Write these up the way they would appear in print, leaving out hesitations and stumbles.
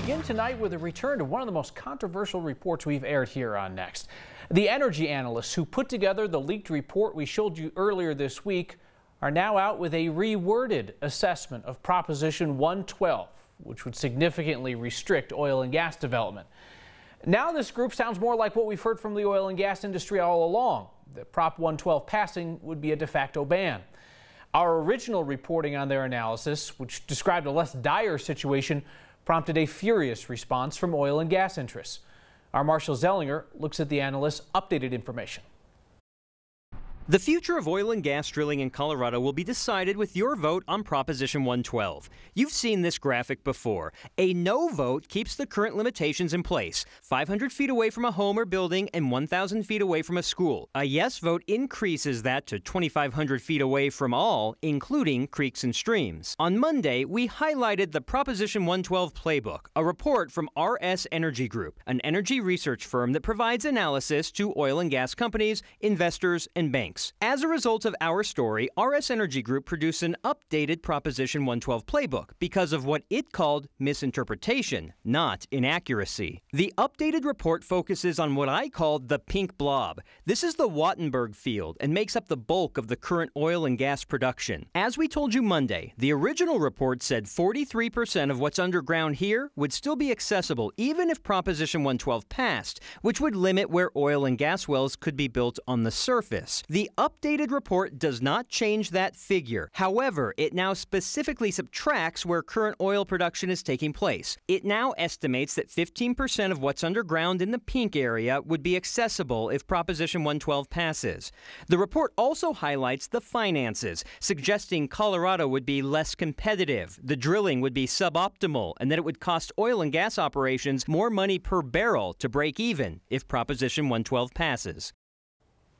begin tonight with a return to one of the most controversial reports we've aired here on Next. The energy analysts who put together the leaked report we showed you earlier this week are now out with a reworded assessment of Proposition 112, which would significantly restrict oil and gas development. Now this group sounds more like what we've heard from the oil and gas industry all along, that Prop 112 passing would be a de facto ban. Our original reporting on their analysis, which described a less dire situation, prompted a furious response from oil and gas interests. Our Marshall Zellinger looks at the analysts' updated information. The future of oil and gas drilling in Colorado will be decided with your vote on Proposition 112. You've seen this graphic before. A no vote keeps the current limitations in place, 500 feet away from a home or building and 1,000 feet away from a school. A yes vote increases that to 2,500 feet away from all, including creeks and streams. On Monday, we highlighted the Proposition 112 playbook, a report from RS Energy Group, an energy research firm that provides analysis to oil and gas companies, investors, and banks. As a result of our story, RS Energy Group produced an updated Proposition 112 playbook because of what it called misinterpretation, not inaccuracy. The updated report focuses on what I called the pink blob. This is the Wattenberg field and makes up the bulk of the current oil and gas production. As we told you Monday, the original report said 43% of what's underground here would still be accessible even if Proposition 112 passed, which would limit where oil and gas wells could be built on the surface. The updated report does not change that figure. However, it now specifically subtracts where current oil production is taking place. It now estimates that 15% of what's underground in the pink area would be accessible if Proposition 112 passes. The report also highlights the finances, suggesting Colorado would be less competitive, the drilling would be suboptimal, and that it would cost oil and gas operations more money per barrel to break even if Proposition 112 passes.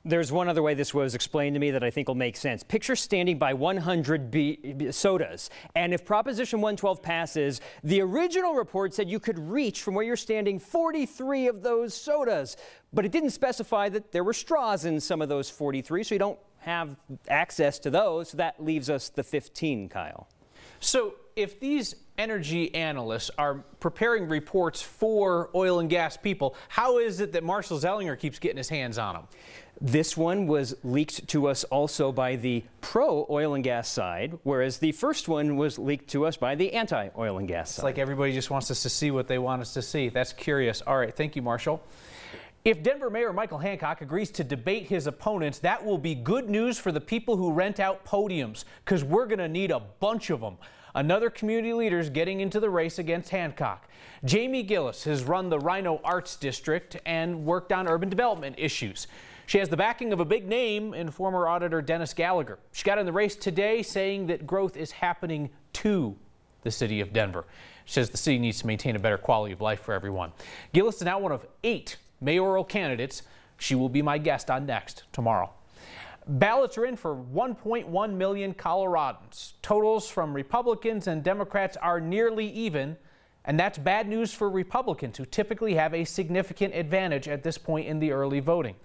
There's one other way this was explained to me that I think will make sense. Picture standing by 100 sodas, and if Proposition 112 passes, the original report said you could reach from where you're standing 43 of those sodas, but it didn't specify that there were straws in some of those 43, so you don't have access to those. So that leaves us the 15, Kyle. So if these energy analysts are preparing reports for oil and gas people, how is it that Marshall Zellinger keeps getting his hands on them? This one was leaked to us also by the pro-oil and gas side, whereas the first one was leaked to us by the anti-oil and gas side. It's like everybody just wants us to see what they want us to see. That's curious. All right, thank you, Marshall. If Denver Mayor Michael Hancock agrees to debate his opponents, that will be good news for the people who rent out podiums, because we're going to need a bunch of them. Another community leader is getting into the race against Hancock. Jamie Gillis has run the Rhino Arts District and worked on urban development issues. She has the backing of a big name in former auditor Dennis Gallagher. She got in the race today saying that growth is happening to the city of Denver. She says the city needs to maintain a better quality of life for everyone. Gillis is now one of 8 mayoral candidates. She will be my guest on Next tomorrow. Ballots are in for 1.1 million Coloradans. Totals from Republicans and Democrats are nearly even, and that's bad news for Republicans, who typically have a significant advantage at this point in the early voting.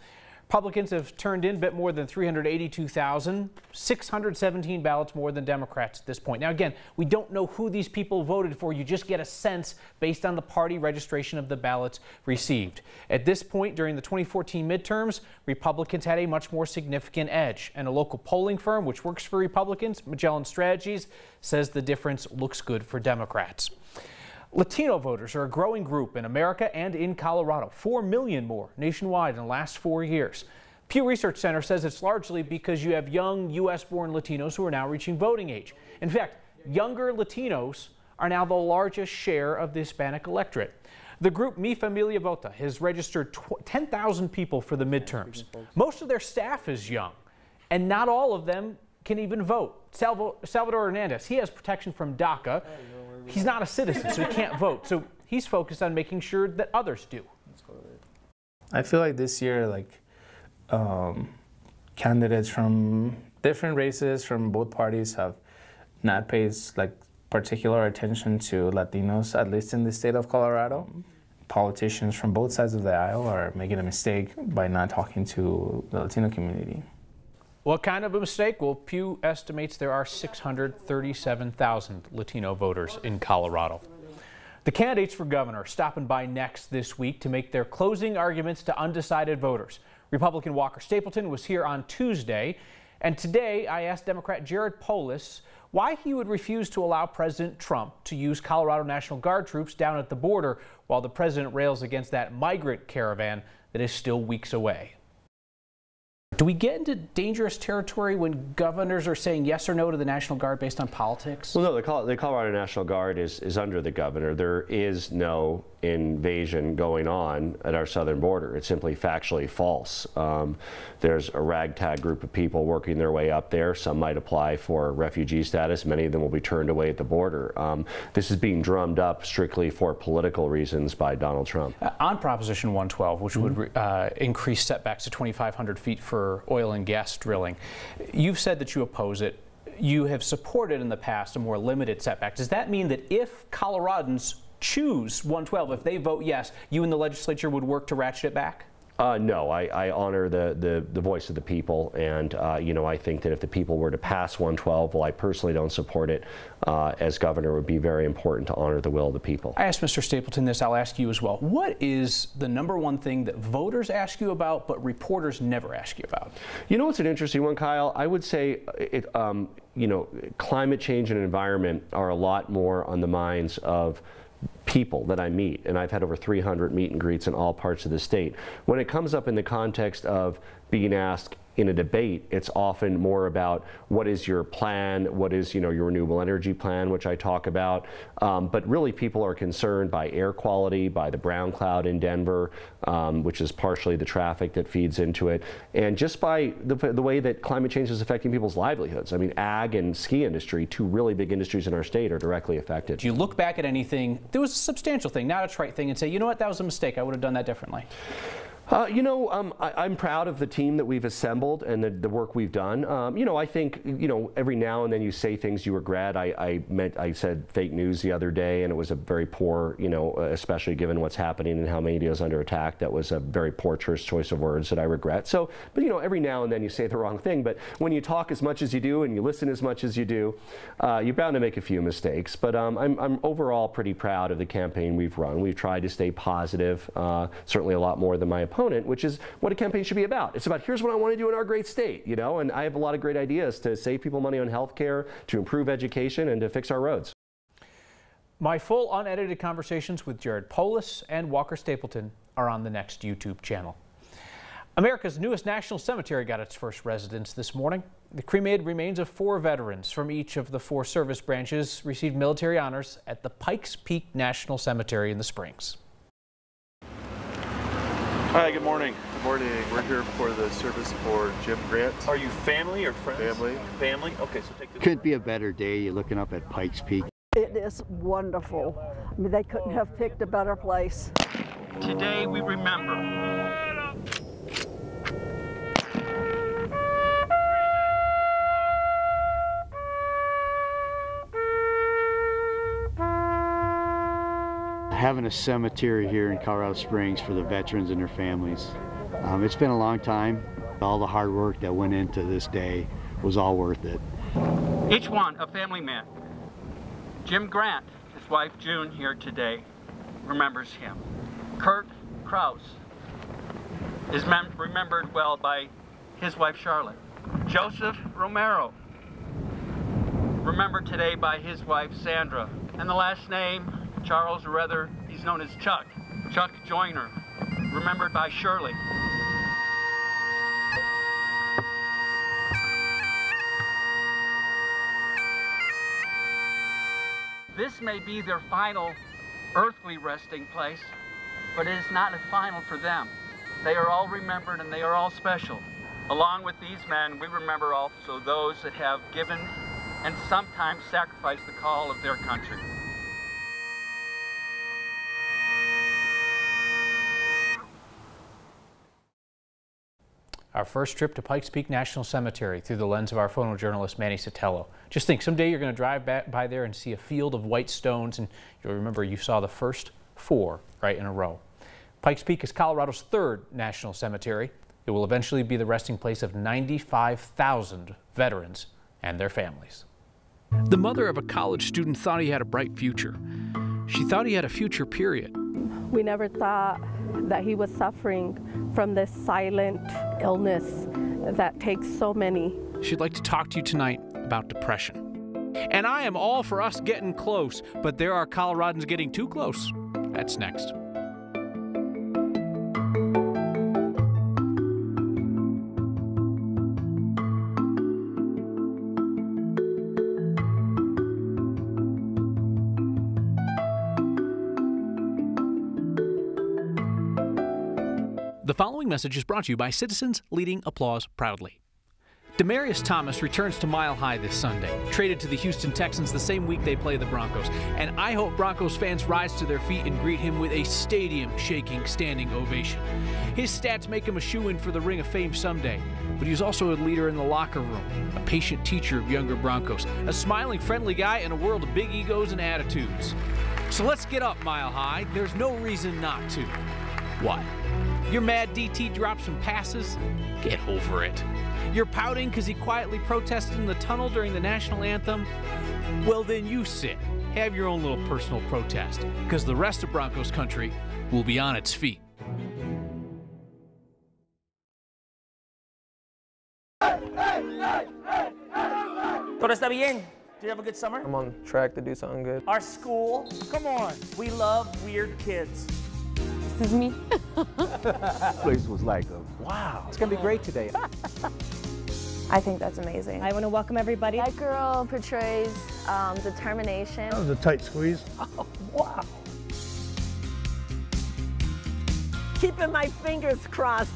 Republicans have turned in a bit more than 382,000, 617 ballots more than Democrats at this point. Now, again, we don't know who these people voted for. You just get a sense based on the party registration of the ballots received. At this point, during the 2014 midterms, Republicans had a much more significant edge. And a local polling firm, which works for Republicans, Magellan Strategies, says the difference looks good for Democrats. Latino voters are a growing group in America and in Colorado, 4 million more nationwide in the last 4 years. Pew Research Center says it's largely because you have young U.S.-born Latinos who are now reaching voting age. In fact, younger Latinos are now the largest share of the Hispanic electorate. The group Mi Familia Vota has registered 10,000 people for the midterms. Most of their staff is young, and not all of them can even vote. Salvador Hernandez, he has protection from DACA. He's not a citizen, so he can't vote. So he's focused on making sure that others do. I feel like this year, candidates from different races from both parties have not paid particular attention to Latinos, at least in the state of Colorado. Politicians from both sides of the aisle are making a mistake by not talking to the Latino community. What kind of a mistake? Well, Pew estimates there are 637,000 Latino voters in Colorado. The candidates for governor are stopping by next this week to make their closing arguments to undecided voters. Republican Walker Stapleton was here on Tuesday, and today I asked Democrat Jared Polis why he would refuse to allow President Trump to use Colorado National Guard troops down at the border while the president rails against that migrant caravan that is still weeks away. Do we get into dangerous territory when governors are saying yes or no to the National Guard based on politics? Well, no, the Colorado National Guard is under the governor. There is no invasion going on at our southern border. It's simply factually false. There's a ragtag group of people working their way up there. Some might apply for refugee status. Many of them will be turned away at the border. This is being drummed up strictly for political reasons by Donald Trump. On Proposition 112, which would increase setbacks to 2,500 feet for oil and gas drilling, you've said that you oppose it. You have supported in the past a more limited setback. Does that mean that if Coloradans choose 112, if they vote yes, you and the legislature would work to ratchet it back? No, I honor the voice of the people, and I think that if the people were to pass 112, while I personally don't support it, as governor, it would be very important to honor the will of the people. I asked Mr. Stapleton this, I'll ask you as well. What is the #1 thing that voters ask you about, but reporters never ask you about? You know, it's an interesting one, Kyle. I would say climate change and environment are a lot more on the minds of people that I meet, and I've had over 300 meet and greets in all parts of the state. When it comes up in the context of being asked in a debate, it's often more about what is your plan, what is your renewable energy plan, which I talk about, but really people are concerned by air quality, by the brown cloud in Denver, which is partially the traffic that feeds into it, and just by the way that climate change is affecting people's livelihoods. I mean, ag and ski industry, two really big industries in our state, are directly affected. Do you look back at anything, there was a substantial thing, not a trite thing, and say, you know what, that was a mistake, I would have done that differently? I'm proud of the team that we've assembled and the work we've done. I think, every now and then you say things you regret. I said fake news the other day, and it was a very poor, especially given what's happening and how media is under attack. That was a very poor choice of words that I regret. So, but every now and then you say the wrong thing. But when you talk as much as you do and you listen as much as you do, you're bound to make a few mistakes. But I'm overall pretty proud of the campaign we've run. We've tried to stay positive, certainly a lot more than my opponent, which is what a campaign should be about. It's about, here's what I want to do in our great state, and I have a lot of great ideas to save people money on health care, to improve education, and to fix our roads. My full unedited conversations with Jared Polis and Walker Stapleton are on the next YouTube channel. America's newest national cemetery got its first residents this morning. The cremated remains of 4 veterans from each of the 4 service branches received military honors at the Pikes Peak National Cemetery in the Springs. Hi, good morning. Good morning. We're here for the service for Jim Grant. Are you family or friends? Family. Family? Okay, so take this. Couldn't be a better day. You're looking up at Pikes Peak. It is wonderful. I mean, they couldn't have picked a better place. Today we remember. Having a cemetery here in Colorado Springs for the veterans and their families. It's been a long time. All the hard work that went into this day was all worth it. Each one a family man. Jim Grant, his wife June here today, remembers him. Kurt Krause is remembered well by his wife Charlotte. Joseph Romero, remembered today by his wife Sandra. And the last name, Charles, or rather, he's known as Chuck. Chuck Joyner, remembered by Shirley. This may be their final earthly resting place, but it is not a final for them. They are all remembered and they are all special. Along with these men, we remember also those that have given and sometimes sacrificed the call of their country. Our first trip to Pikes Peak National Cemetery through the lens of our photojournalist Manny Sotelo. Just think, someday you're going to drive by there and see a field of white stones, and you'll remember you saw the first 4 right in a row. Pikes Peak is Colorado's 3rd national cemetery. It will eventually be the resting place of 95,000 veterans and their families. The mother of a college student thought he had a bright future. She thought he had a future, period. We never thought that he was suffering from this silent illness that takes so many. She'd like to talk to you tonight about depression. And I am all for us getting close, but there are Coloradans getting too close. That's next. The following message is brought to you by Citizens Leading Applause Proudly. Demaryius Thomas returns to Mile High this Sunday, traded to the Houston Texans the same week they play the Broncos. And I hope Broncos fans rise to their feet and greet him with a stadium-shaking standing ovation. His stats make him a shoo-in for the Ring of Fame someday, but he's also a leader in the locker room, a patient teacher of younger Broncos, a smiling, friendly guy in a world of big egos and attitudes. So let's get up, Mile High. There's no reason not to. What? You're mad DT dropped some passes? Get over it. You're pouting because he quietly protested in the tunnel during the national anthem? Well, then you sit. Have your own little personal protest, because the rest of Broncos country will be on its feet. Todo está bien. Did you have a good summer? I'm on track to do something good. Our school, come on. We love weird kids. This is me. Place was like, wow, it's gonna be great today. I think that's amazing. I want to welcome everybody. That girl portrays determination. That was a tight squeeze. Oh, wow. Keeping my fingers crossed.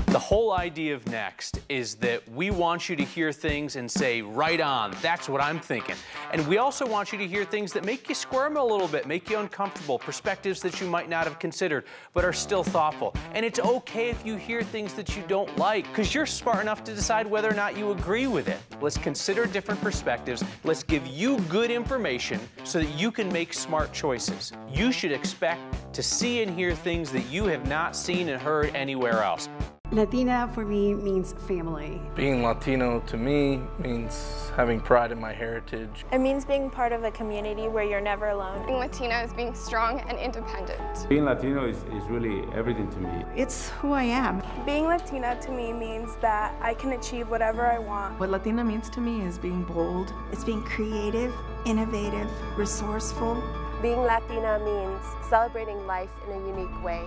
The whole idea of Next is that we want you to hear things and say, right on, that's what I'm thinking. And we also want you to hear things that make you squirm a little bit, make you uncomfortable, perspectives that you might not have considered, but are still thoughtful. And it's okay if you hear things that you don't like, because you're smart enough to decide whether or not you agree with it. Let's consider different perspectives. Let's give you good information so that you can make smart choices. You should expect to see and hear things that you have not seen and heard anywhere else. Latina for me means family. Being Latino to me means having pride in my heritage. It means being part of a community where you're never alone. Being Latina is being strong and independent. Being Latino is really everything to me. It's who I am. Being Latina to me means that I can achieve whatever I want. What Latina means to me is being bold. It's being creative, innovative, resourceful. Being Latina means celebrating life in a unique way.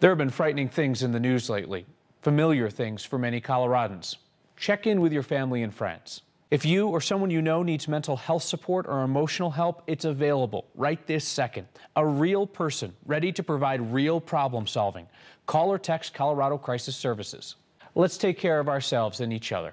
There have been frightening things in the news lately, familiar things for many Coloradans. Check in with your family and friends. If you or someone you know needs mental health support or emotional help, it's available right this second. A real person ready to provide real problem solving. Call or text Colorado Crisis Services. Let's take care of ourselves and each other.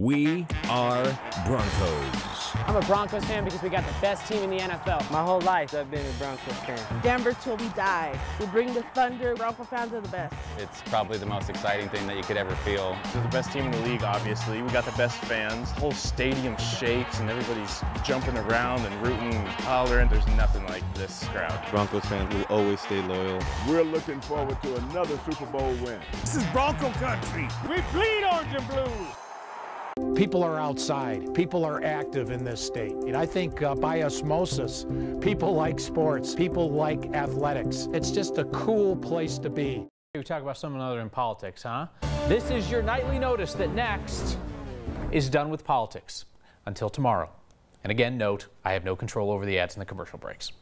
We are Broncos. I'm a Broncos fan because we got the best team in the NFL. My whole life I've been a Broncos fan. Denver till we die. We bring the thunder. Bronco fans are the best. It's probably the most exciting thing that you could ever feel. They're the best team in the league, obviously. We got the best fans. The whole stadium shakes and everybody's jumping around and rooting and hollering. There's nothing like this crowd. Broncos fans will always stay loyal. We're looking forward to another Super Bowl win. This is Bronco country. We bleed orange and blue. People are outside. People are active in this state. And I think by osmosis, people like sports. People like athletics. It's just a cool place to be. We talk about something other than politics, huh? This is your nightly notice that Next is done with politics until tomorrow. And again, note, I have no control over the ads and the commercial breaks.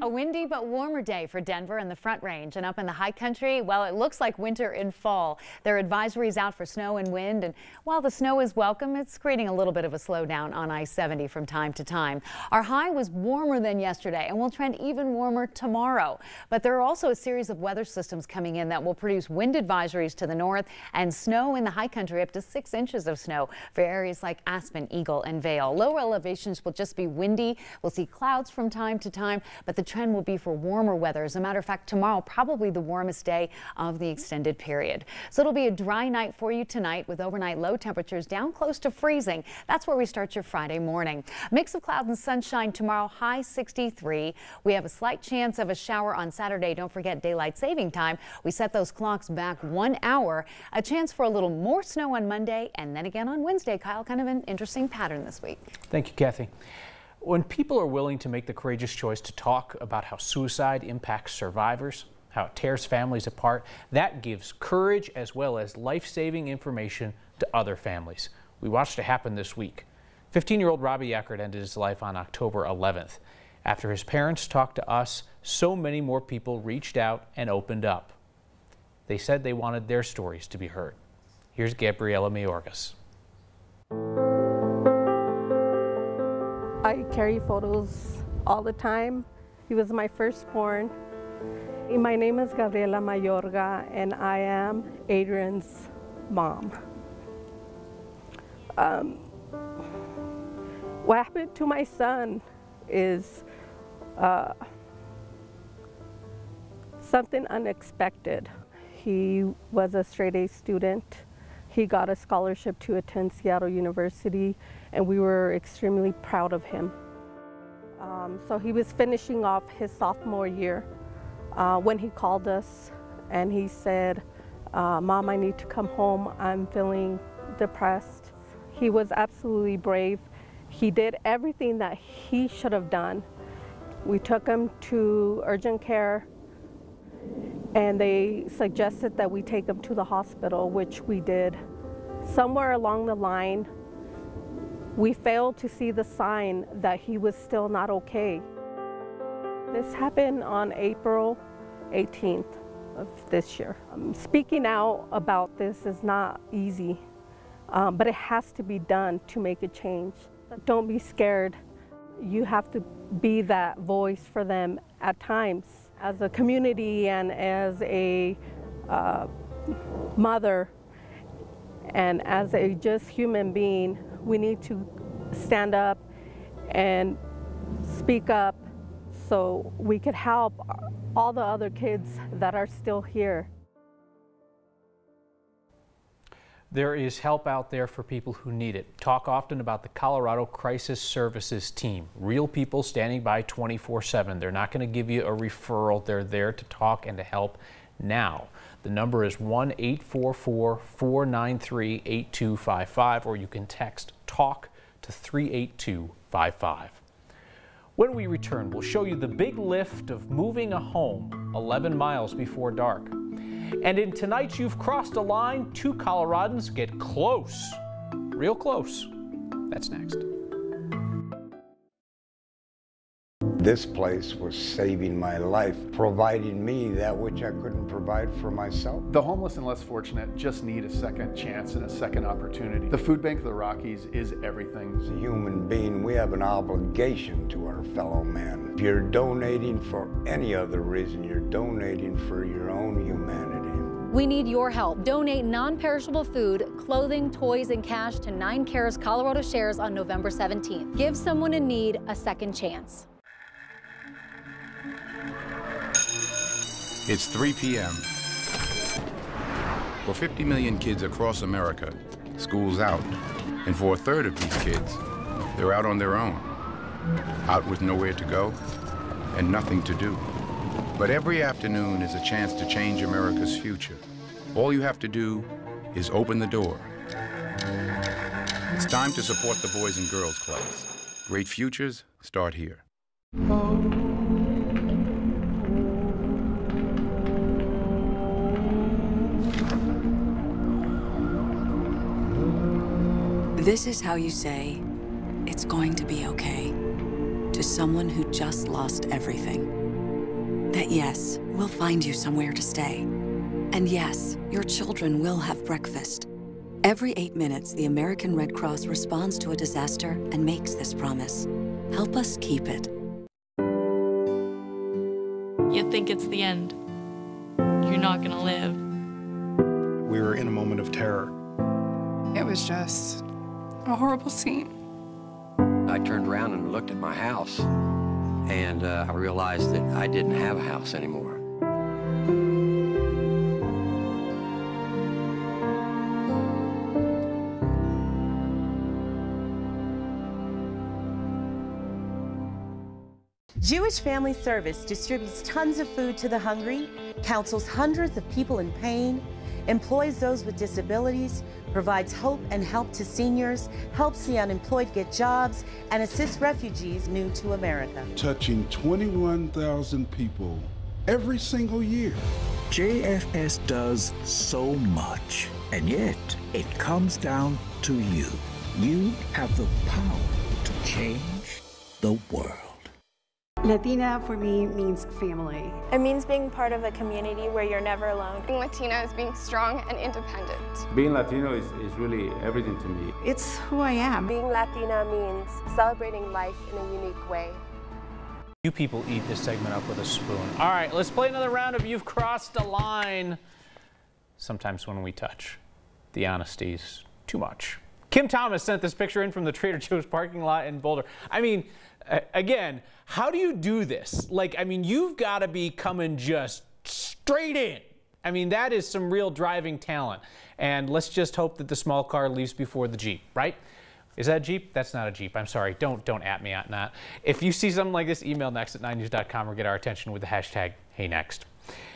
A windy but warmer day for Denver and the Front Range, and up in the high country, well, it looks like winter in fall. There are advisories out for snow and wind, and while the snow is welcome, it's creating a little bit of a slowdown on I-70 from time to time. Our high was warmer than yesterday and will trend even warmer tomorrow. But there are also a series of weather systems coming in that will produce wind advisories to the north and snow in the high country, up to 6 inches of snow for areas like Aspen, Eagle, and Vail. Lower elevations will just be windy. We'll see clouds from time to time, but the trend will be be for warmer weather. As a matter of fact, tomorrow probably the warmest day of the extended period. So it'll be a dry night for you tonight with overnight low temperatures down close to freezing. That's where we start your Friday morning. Mix of clouds and sunshine tomorrow, high 63. We have a slight chance of a shower on Saturday. Don't forget daylight saving time. We set those clocks back 1 hour. A chance for a little more snow on Monday and then again on Wednesday. Kyle, kind of an interesting pattern this week. Thank you, Kathy. When people are willing to make the courageous choice to talk about how suicide impacts survivors, how it tears families apart, that gives courage as well as life-saving information to other families. We watched it happen this week. 15-year-old Robbie Eckert ended his life on October 11th. After his parents talked to us, so many more people reached out and opened up. They said they wanted their stories to be heard. Here's Gabriela Mayorgas. I carry photos all the time. He was my firstborn. My name is Gabriela Mayorga, and I am Adrian's mom. What happened to my son is something unexpected. He was a straight-A student. He got a scholarship to attend Seattle University, and we were extremely proud of him. So he was finishing off his sophomore year when he called us and he said, Mom, I need to come home. I'm feeling depressed. He was absolutely brave. He did everything that he should have done. We took him to urgent care, and they suggested that we take him to the hospital, which we did. Somewhere along the line, we failed to see the sign that he was still not okay. This happened on April 18th of this year. Speaking out about this is not easy, but it has to be done to make a change. Don't be scared. You have to be that voice for them at times. As a community and as a mother and as a just human being, we need to stand up and speak up so we could help all the other kids that are still here. There is help out there for people who need it. Talk often about the Colorado Crisis Services Team. Real people standing by 24/7. They're not going to give you a referral. They're there to talk and to help now. The number is 1-844-493-8255, or you can text TALK to 38255. When we return, we'll show you the big lift of moving a home 11 miles before dark. And in tonight's You've Crossed a Line, 2 Coloradans get close, real close. That's next. This place was saving my life, providing me that which I couldn't provide for myself. The homeless and less fortunate just need a second chance and a second opportunity. The Food Bank of the Rockies is everything. As a human being, we have an obligation to our fellow man. If you're donating for any other reason, you're donating for your own humanity. We need your help. Donate non-perishable food, clothing, toys, and cash to 9 Cares Colorado Shares on November 17th. Give someone in need a second chance. It's 3 p.m. For 50 million kids across America, school's out. And for a third of these kids, they're out on their own. Out with nowhere to go and nothing to do. But every afternoon is a chance to change America's future. All you have to do is open the door. It's time to support the Boys and Girls Clubs. Great futures start here. This is how you say, it's going to be okay, to someone who just lost everything. That yes, we'll find you somewhere to stay. And yes, your children will have breakfast. Every 8 minutes, the American Red Cross responds to a disaster and makes this promise. Help us keep it. You think it's the end. You're not gonna live. We were in a moment of terror. It was just a horrible scene. I turned around and looked at my house. and I realized that I didn't have a house anymore. Jewish Family Service distributes tons of food to the hungry, counsels hundreds of people in pain, employs those with disabilities, provides hope and help to seniors, helps the unemployed get jobs, and assists refugees new to America. Touching 21,000 people every single year. JFS does so much, and yet it comes down to you. You have the power to change the world. Latina for me means family. It means being part of a community where you're never alone. Being Latina is being strong and independent. Being Latino is really everything to me. It's who I am. Being Latina means celebrating life in a unique way. You people eat this segment up with a spoon. All right, let's play another round of You've Crossed a Line. Sometimes when we touch, the honesty's too much. Kim Thomas sent this picture in from the Trader Joe's parking lot in Boulder. I mean, again, how do you do this? Like, I mean, you've got to be coming just straight in. I mean, that is some real driving talent. And let's just hope that the small car leaves before the Jeep, right? Is that a Jeep? That's not a Jeep. I'm sorry. Don't at me on that. If you see something like this, email next@9news.com or get our attention with the hashtag #HeyNext.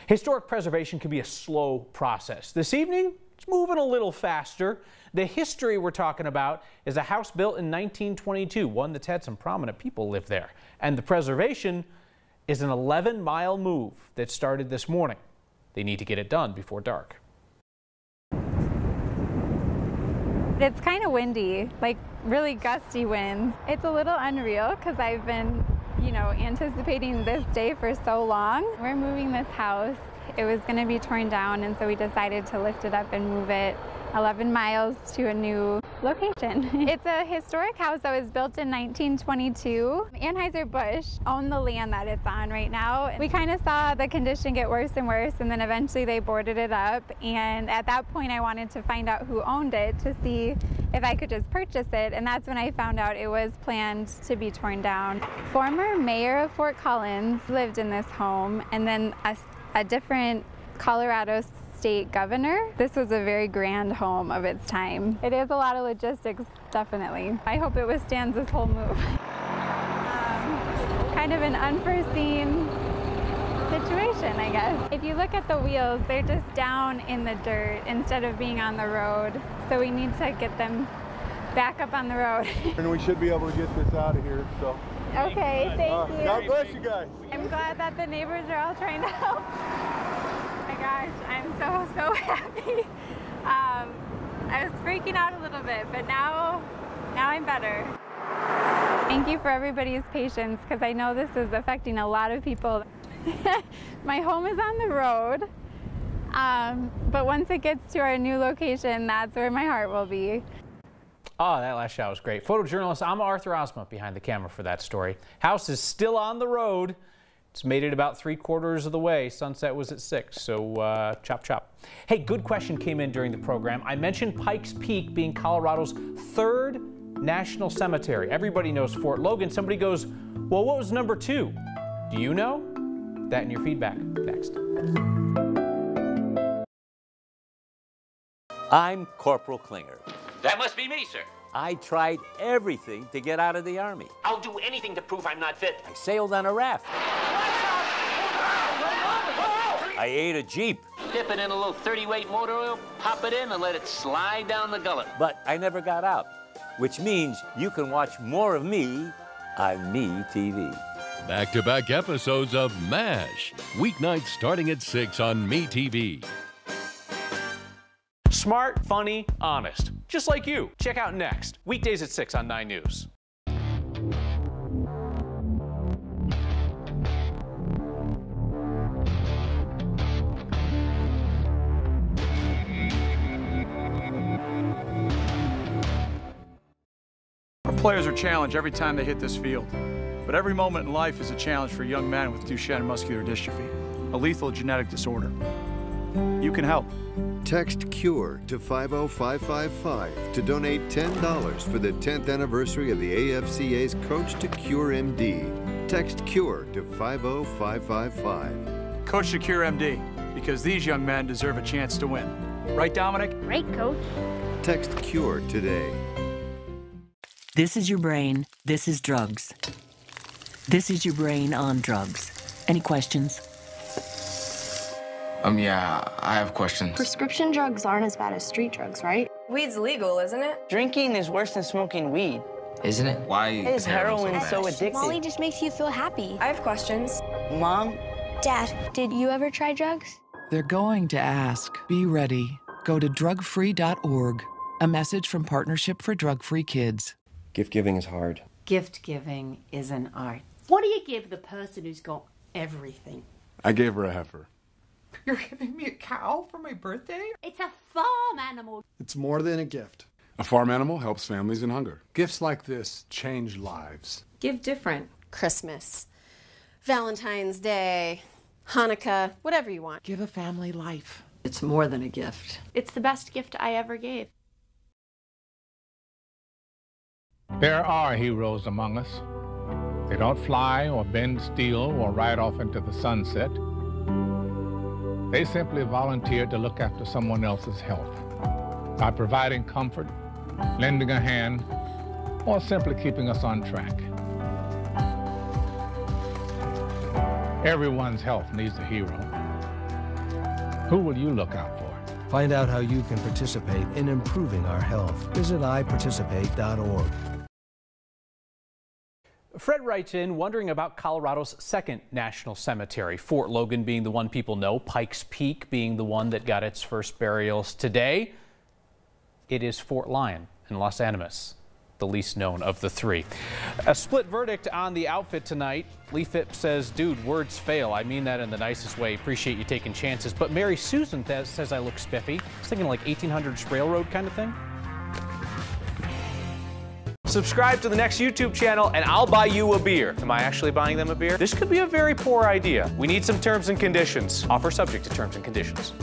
Historic preservation can be a slow process. This evening, it's moving a little faster. The history we're talking about is a house built in 1922, one that's had some prominent people live there. And the preservation is an 11-mile move that started this morning. They need to get it done before dark. It's kind of windy, like really gusty winds. It's a little unreal because I've been, anticipating this day for so long. We're moving this house. It was going to be torn down, and so we decided to lift it up and move it 11 miles to a new location. It's a historic house that was built in 1922. Anheuser-Busch owned the land that it's on right now. We kind of saw the condition get worse and worse, and then eventually they boarded it up. And at that point, I wanted to find out who owned it to see if I could just purchase it. And that's when I found out it was planned to be torn down. Former mayor of Fort Collins lived in this home, and then a different Colorado state governor. This was a very grand home of its time. It is a lot of logistics, definitely. I hope it withstands this whole move. Kind of an unforeseen situation, I guess. If you look at the wheels, they're just down in the dirt instead of being on the road. So we need to get them back up on the road. And we should be able to get this out of here, so. Okay, thank you. God bless you guys. I'm glad that the neighbors are all trying to help. Oh my gosh, I'm so happy. I was freaking out a little bit, but now I'm better. Thank you for everybody's patience, because I know this is affecting a lot of people. My home is on the road, but once it gets to our new location, that's where my heart will be. Oh, that last shot was great. Photojournalist Amma Arthur Ozma behind the camera for that story. House is still on the road. It's made it about 3/4 of the way. Sunset was at 6, so chop chop. Hey, good question came in during the program. I mentioned Pikes Peak being Colorado's 3rd national cemetery. Everybody knows Fort Logan. Somebody goes, well, what was number 2? Do you know? That and your feedback next. I'm Corporal Klinger. That must be me, sir. I tried everything to get out of the Army. I'll do anything to prove I'm not fit. I sailed on a raft. I ate a Jeep. Dip it in a little 30-weight motor oil, pop it in, and let it slide down the gullet. But I never got out, which means you can watch more of me on Me TV. Back-to-back episodes of MASH, weeknights starting at 6 on Me TV. Smart, funny, honest. Just like you. Check out Next, weekdays at 6 on 9 News. Our players are challenged every time they hit this field. But every moment in life is a challenge for a young man with Duchenne muscular dystrophy, a lethal genetic disorder. You can help. Text CURE to 50555 to donate $10 for the 10th anniversary of the AFCA's Coach to Cure MD. Text CURE to 50555. Coach Shakir, MD, because these young men deserve a chance to win. Right, Dominic? Right, Coach. Text CURE today. This is your brain. This is drugs. This is your brain on drugs. Any questions? Yeah, I have questions. Prescription drugs aren't as bad as street drugs, right? Weed's legal, isn't it? Drinking is worse than smoking weed. Isn't it? Why is heroin so addictive? Molly just makes you feel happy. I have questions. Mom? Dad, did you ever try drugs? They're going to ask. Be ready. Go to drugfree.org. A message from Partnership for Drug-Free Kids. Gift giving is hard. Gift giving is an art. What do you give the person who's got everything? I gave her a heifer. You're giving me a cow for my birthday? It's a farm animal. It's more than a gift. A farm animal helps families in hunger. Gifts like this change lives. Give different. Christmas, Valentine's Day, Hanukkah, whatever you want. Give a family life. It's more than a gift. It's the best gift I ever gave. There are heroes among us. They don't fly or bend steel or ride off into the sunset. They simply volunteer to look after someone else's health by providing comfort, lending a hand, or simply keeping us on track. Everyone's health needs a hero. Who will you look out for? Find out how you can participate in improving our health. Visit iparticipate.org. Fred writes in wondering about Colorado's second national cemetery, Fort Logan being the one people know, Pikes Peak being the one that got its first burials today. It is Fort Lyon in Los Animas, the least known of the three. A split verdict on the outfit tonight. Lee Phipps says, dude, words fail. I mean that in the nicest way. Appreciate you taking chances. But Mary Susan says I look spiffy. I was thinking like 1800s railroad kind of thing. Subscribe to the next YouTube channel and I'll buy you a beer. Am I actually buying them a beer? This could be a very poor idea. We need some terms and conditions. Offer subject to terms and conditions.